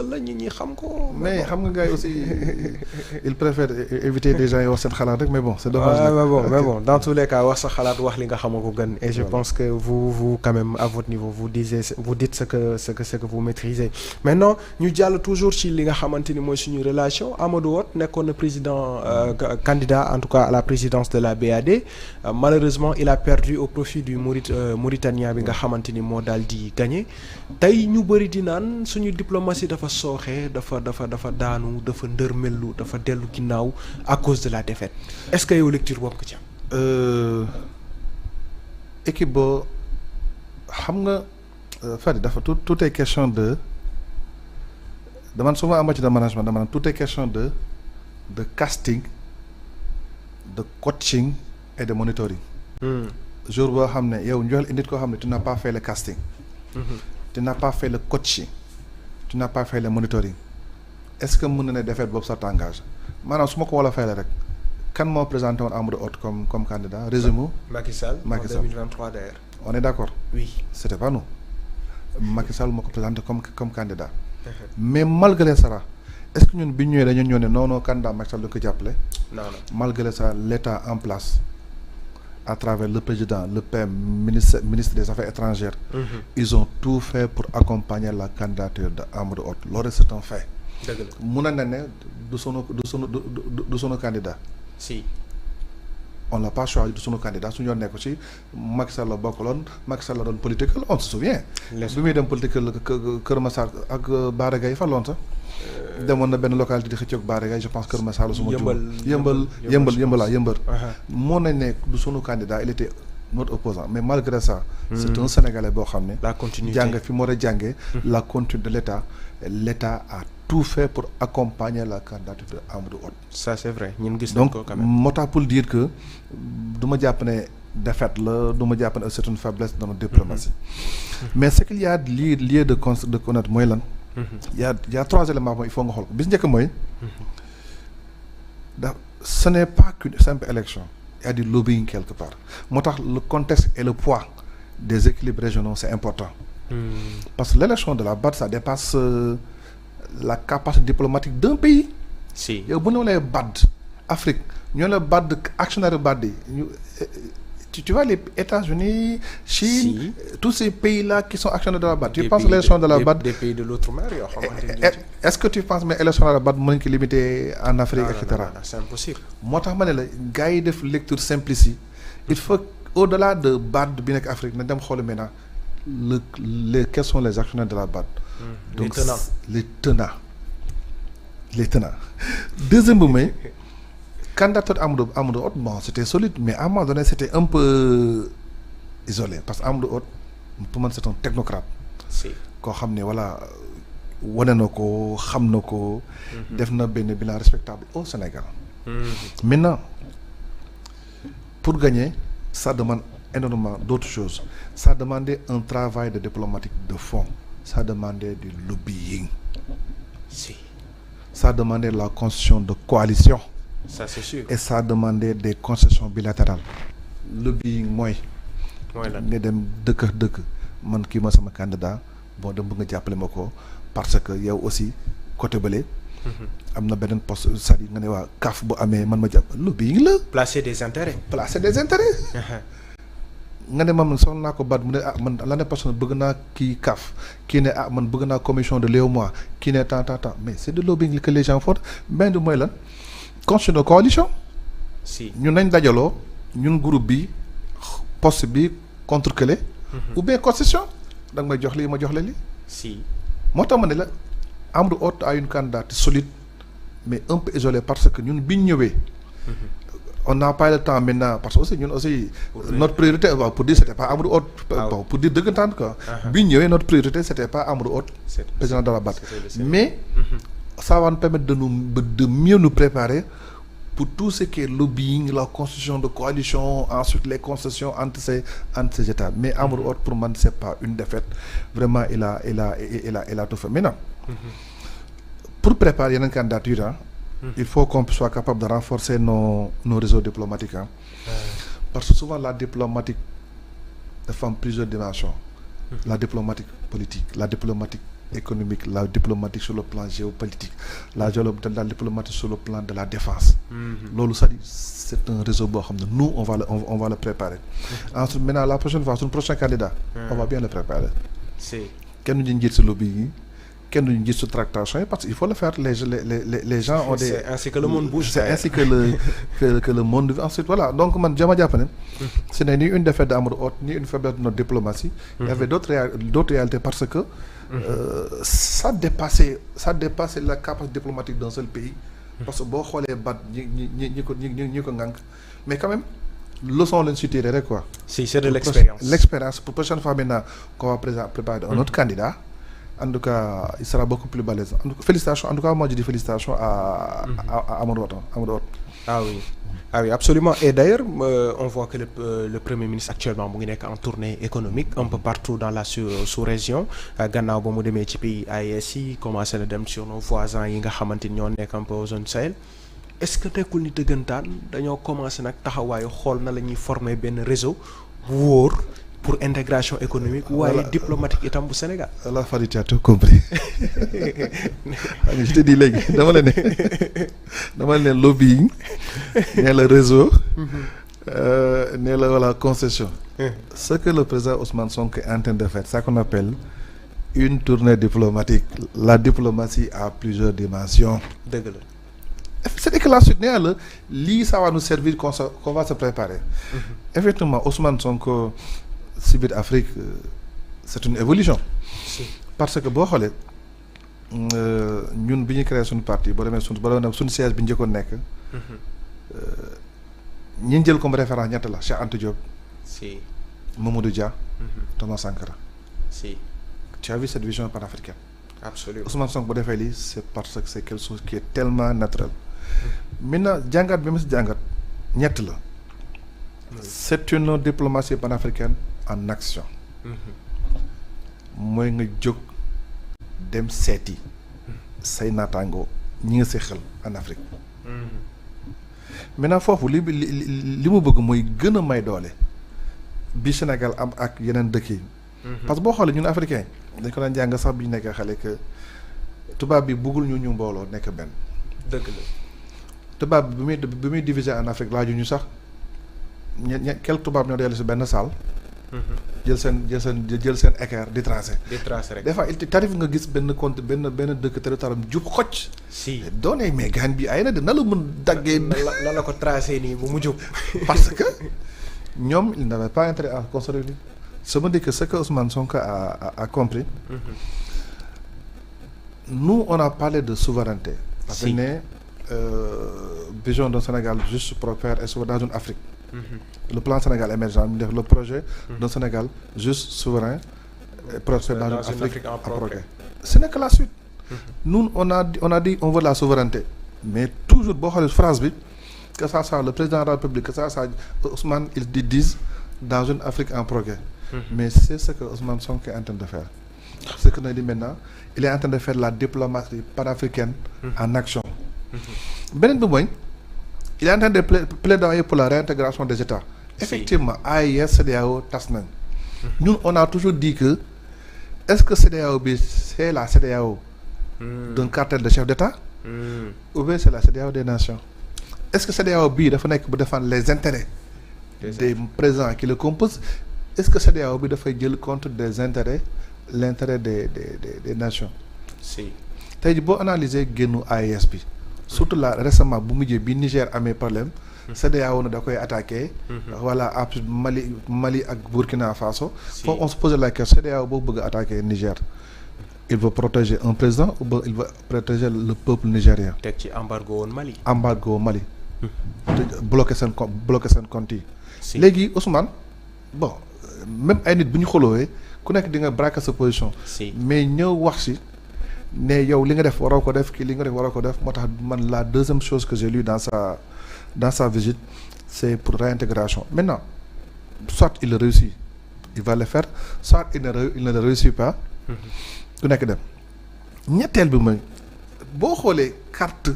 la nit ñi xam ko. mais xam nga gars yi aussi ils préfèrent éviter des gens yi wax seen xalaat rek mais bon c'est dommage. mais bon dans tous les cas wax sa xalaat wax li nga xam ko gën. et je pense que vous quand même à votre niveau vous dites ce que vous maîtrisez. maintenant ñu jàll toujours ci li nga xamante ni mooy suñu relation Amadou Hott nekkoon na président candidat en tout cas à la présidence de la BAD malheureusement il a perdu au profit du Mauritania bi nga xamante ni moo daal di gagné tey ñu bëri di naan suñu diplomatie dafa sooxee dafa daanu dafa ndërmellu dafa dellu ginnaaw à cause de la défaite est-ce que yow lecture boobu nga ci am. équipe boo xam nga Fadi dafa tout est question de man souvent en matière de management dama naan tout est question de casting de coaching et de monitoring. jour boo xam ne yow njool nit koo xam ne tu n'as pas fait le casting. tu n'as pas fait le coaching. tu n'as pas fait le monitoring est-ce que mën na ne défaite boobu ça t'engage maanaam su ma ko wala fay la rek kan moo présenté woon Amadou Hott comme candidat résumé. Macky Sall en 2023 d'ailleurs. on est d'accord. oui c'était pas nous. Macky Sall moo ko présenté comme candidat. mais malgré ça est-ce que ñun bi ñëwee dañu ñëw ne non candidat Macky Sall dañu ko jàppale. non. malgré ça l'État en place à travers le président le PM ministre des Affaires étrangères. Ils ont tout fait pour accompagner la candidature de Amadou Hott loolu c'est un fait. dëgg la mun na ne du sunu candidat. si. on l'a pas choisi du sunu candidat su ñu nekk ci Macky Sall la bokkaloon Macky Sall la doon politique on se souvient. bi muy dem politique Kër Massar ak Bara Gaye fan loon sax. demoon na benn localité di xëccoog Bara Gaye je pense Kër Massar la suma yëmbal moo nañ ne du sunu candidat il était notre opposant mais malgré ça c'est un Sénégalais boo xam ne la continuité jàng fi mu war a jàngee la continuité de l'État a tout fait pour accompagner la candidature de Amadou Hott. ça c'est vrai ñun gis nañ ko quand même. donc moo tax pour dire que du ma jàpp ne défaite la du ma jàpp ne c'est une faiblesse dans notre diplomatie mais ce qu'il y a lieu de connaître mooy lan. il y a trois éléments mooy il faut nga xool ko bis njëkk mooy ce n'est pas qu'une simple élection il y a du lobbying quelque part moo tax le contexte et le poids des équilibres régionaux c'est important. parce que l'élection de la BAD ça dépasse la capacité diplomatique d'un pays. si yow bu ñu lay BAD Afrique ñoo la BAD actionnaire BAD yi tu vois les États-Unis Chine tous ces pays-là qui sont actionnaires de la BAD. tu penses que l'élection de la BAD des pays de l'outre-mer yoo xamante ni est-ce que tu penses mais élection de la BAD mën nañu ko limiter en Afrique et cetera. non c'est impossible. moo tax ma ne la gars yi def lecture simplice yi il faut au-delà de BAD bi nekk Afrique na dem xool maintenant quels sont les actionnaires de la BAD. donc les tenants. deuxième bi mooy candidature Amadou Hott bon c'était solide mais à un moment donné c'était un peu isolé parce que Amadou Hott pour man c'est un technocrate. si koo xam ne voilà wane na ko xam na ko. def na benn bilan respectable au Sénégal. maintenant pour gagner ça demande énormément d'autres choses ça demandait un travail de diplomatique de fond ça demandait du lobbying. si ça demandait la constitution de coalition. ça c'est sûr. et ça demandait des concessions bilatérales. lobbying mooy lan nga dem dëkk man kii ma sama candidat bon dem bëgg nga jàppale ma ko parce que yow aussi côté bële. am na beneen poste c'est-à-dire nga ne waa CAF bu amee man ma jàpp lobbying la. placer des intérêts. nga ne man soxla naa ko BAD mu ne man l'année prochaine bëgg naa kii CAF kii ne man bëgg naa commission de l'UEMOA kii ne tant mais c'est de lobbying que les gens font benn du mooy lan constitution de coalition. si ñun nañ dajaloo ñun groupe bi poste bi contre kële. ou bien constitution da nga may jox lii ma jox la lii. si moo tax ma ne la Amadou Hott a une candidature solide mais un peu isolée parce que ñun biñ ñëwee. on n'a pas le temps maintenant parce que aussi ñun aussi notre priorité pour dire c'était pas Amadou Hott pour dire dëggantaan quoi biñ ñëwee notre priorité c'était pas Amadou Hott président de la BAD mais ça va nous permettre de mieux nous préparer pour tout ce qui est lobbying la constitution de coalition ensuite les concessions entre ces États mais Amadou Hott pour man c'est pas une défaite vraiment il a tout fait maintenant pour préparer yeneen candidature il faut qu'on soit capable de renforcer nos réseaux diplomatiques parce que souvent la diplomatique dafa am plusieurs dimensions la diplomatique politique la diplomatique économique, la diplomatique sur le plan géopolitique, la diplomatique sur le plan de la défense. Loolu c'est un réseau boo xam ne nous on va le préparer. Ensuite maintenant la prochaine fois suñu prochain candidat. On va bien le préparer. Kenn duñu njiit si lobby yi. Kenn duñu gis su tractation yi parce qu'il faut le faire les gens ont des. C'est ainsi que le monde bouge. C'est ainsi que le monde ensuite voilà donc man jama jàpp ne ce n'est ni une défaite d'Amadou Hott ni une faiblesse de notre diplomatie. Il y avait d'autres réalités parce que ça dépassait la capacité diplomatique d'un seul pays. Parce que boo xoolee bat ñi ko ngànk mais quand même leçon lañ si tiré rek quoi. Si c'est de l'expérience. L'expérience pour prochaine fois maintenant qu'on va préparer un autre candidat. En tout cas, il sera beaucoup plus balèze. En tout cas, félicitations. En tout cas, moi, je dis félicitations à Amadou Hott. Ah oui, absolument. Et d'ailleurs, on voit que le Premier ministre actuellement mu ngi nekk en tournée économique un peu partout dans la sous-région. Gannaaw ba mu demee ci pays AES yi commencé na dem sur nos voisins yi nga xamante ni ñoo nekk un peu aux zones Sahel. Est-ce que tekkul ni dëggantaan dañoo commencé nag taxawaayu xool na la ñuy former benn réseau bu wóor pour intégration économique waaye diplomatique itam bu Sénégal. La Fadi, tu as tout compris. Je te dis léegi dama ne lobbying ne le réseau ne la voilà concession. Ce que le président Ousmane Sonko est en train de faire, c'est ça qu'on appelle une tournée diplomatique. La diplomatie a plusieurs dimensions. Dëgg la. C'est que la suite nee la lii ça va nous servir qu'on va se préparer. Effectivement Ousmane Sonko si biir Afrique c'est une évolution. Parce que boo xoolee ñun bi ñu créé suñu parti boo demee suñu siège bi njëkkoon nekk. ñi jël comme référence ñett la Cheikh Anta Diop. Si. Mamadou Dia. Thomas Sankara. Si. Tu as vu cette vision panafricaine. Absolument. Ousmane Sonko bu defee lii c'est parce que c'est quelque chose qui est tellement naturel. Maintenant jàngat bi ma si jàngat ñett la. C'est une diplomatie panafricaine en action. mooy nga jóg dem seeti say naataango ñi nga seqal en Afrique. Maintenant foofu li mu bëgg mooy gën a may doole bi Sénégal am ak yeneen dëkk yi. parce que boo xoolee ñun africain dañ ko daan jàng sax bi ñu nekkee xale que tubaab bi bëggul ñu mbooloo nekk benn. dëgg la. tubaab bi muy diviser en Afrique laaju ñu sax quelques tubaab ñoo dellu si benn salle. jël seen équerre di tracer. rek. des fois il t'arrive nga gis benn dëkk territoire jub xocc. si doonee mais gaan bi ay na de na la mën daggee. na la ko tracé nii bu mu jub. parce que ñoom il n'avait pas intérêt à construire. Ça veut dire que ce que Ousmane Sonko a compris. Nous on a parlé de souveraineté. parce que ne vision d'un Sénégal juste prospère et souverain dans une Afrique. Le plan Sénégal émergent le projet d'un Sénégal juste souverain et prospère dans une Afrique en progrès. Ce n'est que la suite. Nous on a dit on veut la souveraineté mais toujours boo xoolee phrase bi que ça soit le président de la République que ça soit Ousmane ils disent dans une Afrique en progrès. Mais c'est ce que Ousmane Sonko est en train de faire. Ce que nous dit maintenant il est en train de faire la diplomatie panafricaine en action. Beneen bi mooy il est en train de plaider pour la réintégration des États. Effectivement AES CEDEAO tas nañ. Ñun on a toujours dit que est-ce que CEDEAO bi c'est la CEDEAO d'un cartel de chefs d'État ou bien c'est la CEDEAO des nations. Est-ce que CEDEAO bii dafa nekk bu défendre les intérêts des présidents qui le composent. Est-ce que CEDEAO bi dafay jël compte des intérêts l'intérêt des nations. Si tey jii boo analyser génnu AES bi surtout là récemment bu mujjee bi Niger amee problème CEDEAO na da koy attaqué. Voilà après Mali ak Burkina Faso. Faut on se pose la question CEDEAO boo bëgg a attaquer Niger. Il veut protéger un président ou bien il veut protéger le peuple nigérien. teg ci embargo Mali. bloqué seen compte yi. Léegi Ousmane bon même ay nit bu ñu xoloowee ku nekk di nga braquer sa position. Mais ñëw wax si ne yow li nga def waroo ko def kii li nga def waroo ko def moo tax man la deuxième chose que j'ai lu dans sa visite c'est pour réintégration. Maintenant soit il réussit il va le faire soit il ne le réussit pas. ku nekk dem ñetteel bi mooy boo xoolee carte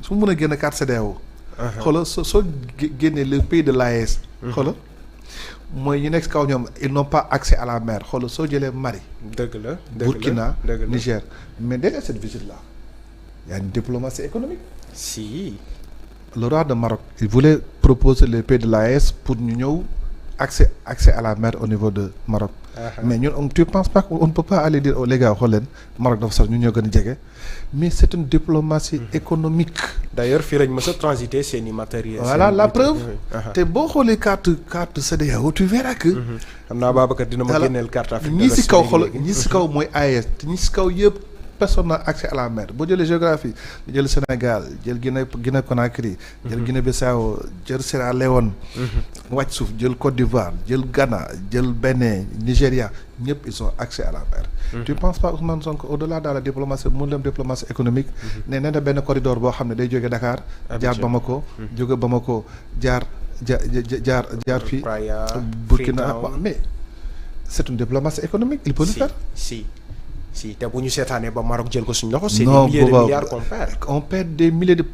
su mu mën a génn carte CEDEAO. xoolal soo génnee le pays de l'AES. xoolal mooy ñi nekk si kaw ñoom ils n'ont pas accès à la mer xoolal soo jëlee Mali. dëgg la Burkina Niger mais derrière cette visite là il y a une diplomatie économique. si. Le roi de Maroc il voulait proposer les pays de l'AES pour ñu ñëw accès à la mer au niveau de Maroc. mais ñun tu penses pas qu'on ne peut pas aller dire aux les gars xool leen Maroc dafa sax ñu ñoo gën a jege mais c'est une diplomatie économique. d'ailleurs fii lañ mës a transiter seen i matériels. voilà la preuve. te boo xoolee carte CEDEAO tu verras que. xam naa Babacar dina ma génneel carte Afrique. ñi si kaw xool ñi si kaw mooy AES te ñi si kaw yëpp. personne n'a accès à la mer boo jëlee géographie jël Sénégal jël Guinée Conakry jël Guinée-Bissau jël Sierra Leone wàcc suuf jël Côte d'Ivoire jël Ghana jël Bénin Nigéria ñëpp ils ont accès à la mer. Tu penses pas Ousmane Sonko au-delà de la diplomatie mu dem diplomatie économique nee na benn corridor boo xam ne day jóge Dakar jaar Bamako jóge Bamako jaar fii Burkina mais c'est une diplomatie économique il peut le faire. Si te bu ñu seetaanee ba Maroc jël ko suñu loxo. c'est des milliers de milliards qu'on perd. On perd des milliers de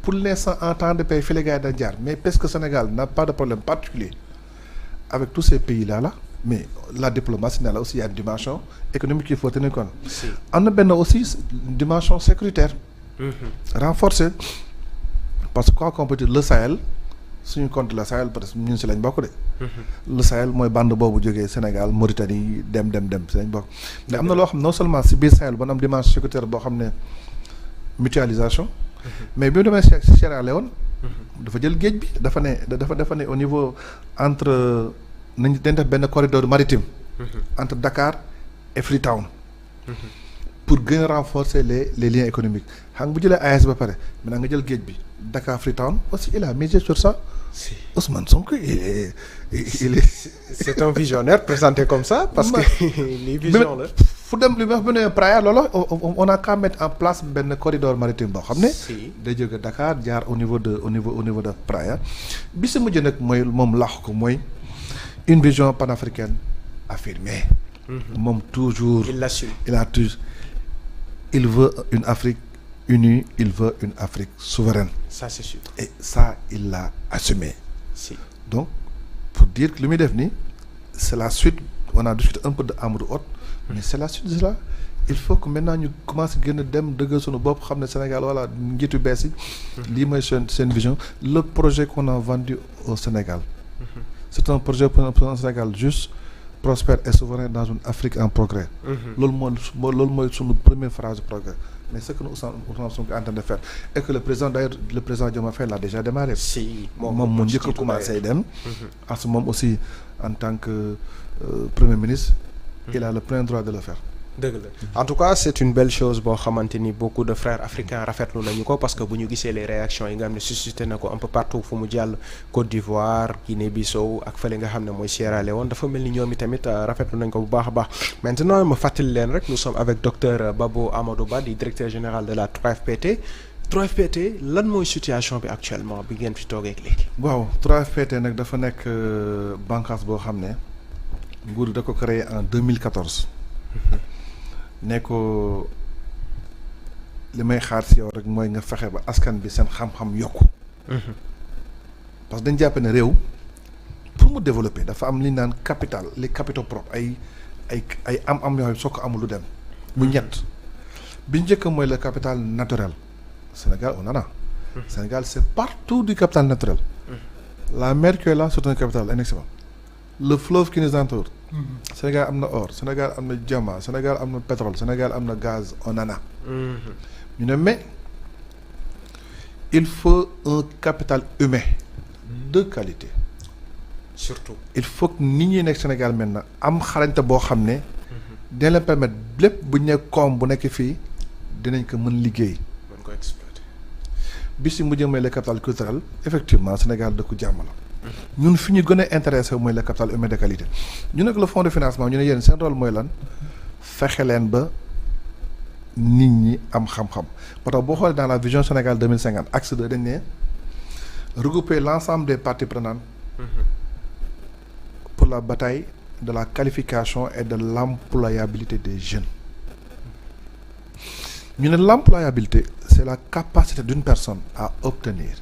pour l'instant en temps de paix fi les gars dañ jaar mais parce que Sénégal n'a pas de problème particulier avec tous ces pays là mais la diplomatie là aussi il y a une dimension économique qu'il faut tenir compte. am na benn aussi une dimension sécuritaire. renforcée parce que quoi qu'on peut dire le Sahel suñu compte la Sahel parce que ñun si lañ bokk de. le Sahel mooy bande boobu jógee Sénégal Mauritanie dem si lañ bokk. mais am na loo xam non seulement si biir Sahel ba am dimension sécuritaire boo xam ne mutualisation. mais bi mu demee si Sierra Leone. dafa jël géej bi dafa ne au niveau entre nañ dañ def benn corridor maritime. entre Dakar et Freetown. pour gën a renforcer les liens économiques xam nga bu jëlee AES ba pare maintenant nga jël géej bi Dakar Freetown aussi il a misé sur ça. si Ousmane Sonko il est. c'est un visionnaire présenté comme ça. parce que lii vision la. fu dem li wax bu ne Praia loolu on a qu'à mettre en place benn corridor maritime boo xam ne. day jóge Dakar jaar au niveau de Praia bi si mujj nag mooy moom laax ko mooy une vision panafricaine affirmée. moom toujours. il l'assume. Il veut une Afrique unie, il veut une Afrique souveraine. Ça c'est sûr. Et ça, il l'a assumé. Si. Donc, pour dire que le MEDEFNI, c'est la suite, on a discuté un peu de Amadou Hott, mais c'est la suite de cela. Il faut que maintenant nous commencions à gagner des sur nos bobs, comme le Sénégal, voilà, Nguitu Bessi, c'est une vision. Le projet qu'on a vendu au Sénégal, c'est un projet pour un Sénégal juste, prospère et souverain dans une Afrique en progrès. Loolu mooy sunu première phrase de progrès. Mais ce que nous sommes en train de faire et que le président Diomaye Faye l'a déjà démarré. si moom mu njëkk a commencé dem. en ce moment aussi en tant que premier ministre. il a le plein droit de le faire. dëgg la en tout cas c'est une belle chose boo xamante ni beaucoup de frères africains rafetlu nañu ko parce que bu ñu gisee les réactions yi nga xam ne suscité na ko un peu partout fu mu jàll Côte d'Ivoire Guinée-Bissau ak fële nga xam ne mooy Sierra Leone dafa mel ni ñoom itamit rafetlu nañ ko bu baax a baax. maintenant ma fàttali leen rek nous sommes avec docteur Babo Amadou Ba di directeur général de la 3FPT 3FPT lan mooy situation bi actuellement bi ngeen fi toogee ak léegi. waaw 3FPT nag dafa nekk bànqaas boo xam ne nguur da ko créé en 2014. ne ko li may xaar si yow rek mooy nga fexe ba askan bi seen xam-xam yokku. parce que dañ jàpp ne réew pour mu développer dafa am li ñu naan capital les capitaux propres ay am yoo xam soo ko amul lu dem. bu ñett bi njëkk mooy le capital naturel Sénégal on en a. Sénégal c'est partout du capital naturel. la mer qui est là c'est un capital inexcellent. le fleuve qui nous entoure. Sénégal am na or Sénégal am na diamant Sénégal am na pétrole Sénégal am na gaz on en a. ñu ne mais il faut un capital humain de qualité. surtout il faut que nit ñi nekk Sénégal maintenant am xarañte boo xam ne. dina leen permettre lépp bu ñu nekk koom bu nekk fii dinañ ko mën liggéey. mën ko exploiter. bi si mujj mooy le capital culturel effectivement Sénégal dëkku jàmm la. ñun fi ñu gën a intéressé mooy le capital humain de qualité ñu nekk le fonds de financement ñu ne yéen seen rôle mooy lan fexe leen ba nit ñi am xam-xam parce que boo xoolee dans la vision Sénégal 2050 axe 2 dañ ne regrouper l'ensemble des parties prenantes pour la bataille de la qualification et de l'employabilité des jeunes ñu ne l'employabilité c'est la capacité d'une personne à obtenir